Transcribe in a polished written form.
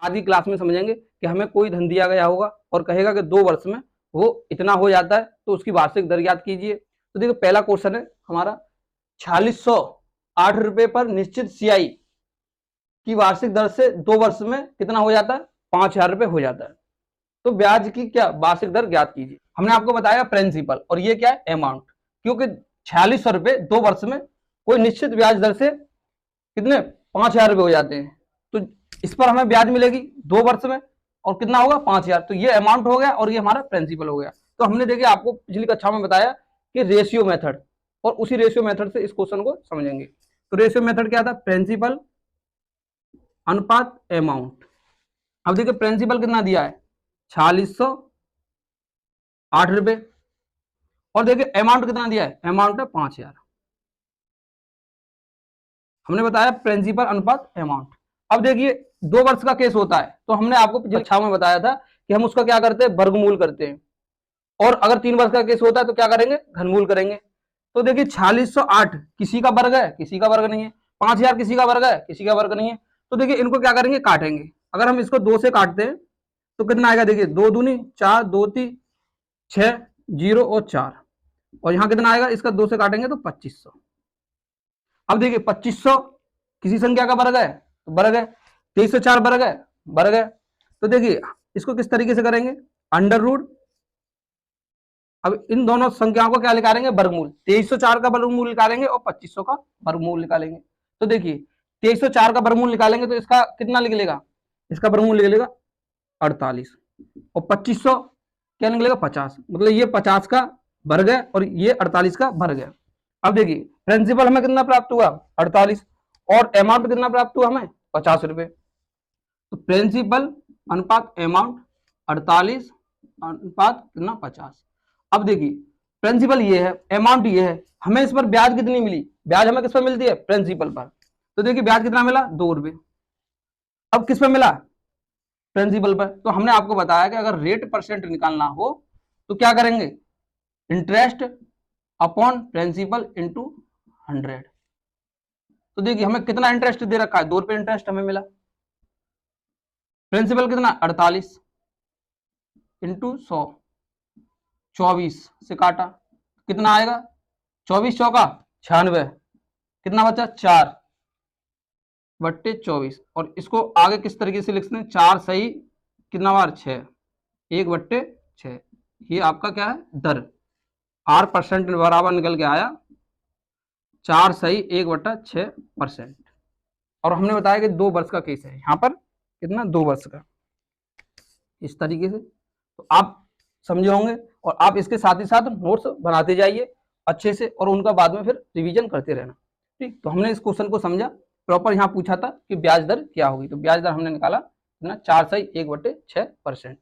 आज की क्लास में समझेंगे कि हमें कोई धन दिया गया होगा और कहेगा कि 2 वर्ष में वो इतना हो जाता है, तो उसकी वार्षिक दर ज्ञात कीजिए। तो देखो पहला क्वेश्चन है हमारा 4608 रुपए पर निश्चित सीआई की वार्षिक दर से 2 वर्ष में कितना हो जाता है, 5000 रुपए हो जाता है। तो ब्याज की क्या वार्षिक दर ज्ञात कीजिए। हमने आपको बताया प्रिंसिपल और ये क्या है अमाउंट, क्योंकि 4600 रुपए 2 वर्ष में कोई निश्चित ब्याज दर से कितने 5000 रुपए हो जाते हैं, तो इस पर हमें ब्याज मिलेगी 2 वर्ष में और कितना होगा 5000। तो ये अमाउंट हो गया और ये हमारा प्रिंसिपल हो गया। तो हमने देखिए आपको पिछली कक्षा में बताया कि रेशियो मेथड, और उसी रेशियो मेथड से इस क्वेश्चन को समझेंगे। तो रेशियो मेथड क्या था, प्रिंसिपल अनुपात अमाउंट। अब देखिए प्रिंसिपल कितना दिया है 4608 रुपए, और देखिए अमाउंट कितना दिया है, अमाउंट है 5000। हमने बताया प्रिंसिपल अनुपात अमाउंट। अब देखिए 2 वर्ष का केस होता है, तो हमने आपको कक्षा में बताया था कि हम उसका क्या करते हैं, वर्गमूल करते हैं। और अगर 3 वर्ष का केस होता है तो क्या करेंगे, घनमूल करेंगे। तो देखिए 4608 किसी का वर्ग है, किसी का वर्ग नहीं है। 5000 किसी का वर्ग है, किसी का वर्ग नहीं है। तो देखिए इनको क्या करेंगे, काटेंगे। अगर हम इसको 2 से काटते हैं तो कितना आएगा, देखिए 2 दूनी 4, 2 3 6, 0 और 4, और यहां कितना आएगा, इसका 2 से काटेंगे तो 2500। अब देखिए 2500 किसी संख्या का वर्ग है तो वर्ग है, 2304 वर्ग है, वर्ग है। तो देखिए इसको किस तरीके से करेंगे, अंडर रूट। अब इन दोनों संख्याओं को क्या निकालेंगे, वर्गमूल। 2304 का वर्गमूल निकालेंगे और 2500 का वर्गमूल निकालेंगे। तो देखिए 2304 का वर्गमूल निकालेंगे तो इसका कितना निकलेगा, इसका वर्गमूल निकलेगा 48, और 2500 क्या निकलेगा 50। मतलब ये 50 का वर्ग है और ये 48 का वर्ग है। अब देखिए प्रिंसिपल हमें कितना प्राप्त हुआ 48, और अमाउंट कितना प्राप्त हुआ हमें 50 रुपए। तो प्रिंसिपल अनुपात अमाउंट 48 अनुपात कितना 50। अब देखिए प्रिंसिपल ये है, अमाउंट ये है, हमें इस पर ब्याज कितनी मिली, ब्याज हमें किस पर मिलती है, प्रिंसिपल पर। तो देखिए ब्याज कितना मिला 2 रुपए। अब किस पर मिला, प्रिंसिपल पर। तो हमने आपको बताया कि अगर रेट परसेंट निकालना हो तो क्या करेंगे, इंटरेस्ट अपॉन प्रिंसिपल इंटू 100। तो देखिए हमें कितना इंटरेस्ट दे रखा है, 2 रुपए इंटरेस्ट हमें मिला। प्रिंसिपल कितना 48 इंटू 100, 24 से काटा कितना आएगा, 24 चौका 96, कितना बचा 4 बट्टे 24। और इसको आगे किस तरीके से लिखते हैं, 4 सही कितना बार 6, 1 बट्टे 6। ये आपका क्या है, दर R% बराबर निकल के आया 4 सही 1/6%। और हमने बताया कि 2 वर्ष का केस है, यहाँ पर कितना 2 वर्ष का, इस तरीके से। तो आप समझे होंगे, और आप इसके साथ ही साथ नोट्स बनाते जाइए अच्छे से, और उनका बाद में फिर रिवीजन करते रहना। ठीक, तो हमने इस क्वेश्चन को समझा प्रॉपर। यहाँ पूछा था कि ब्याज दर क्या होगी, तो ब्याज दर हमने निकाला कितना 4 सही 1/6%।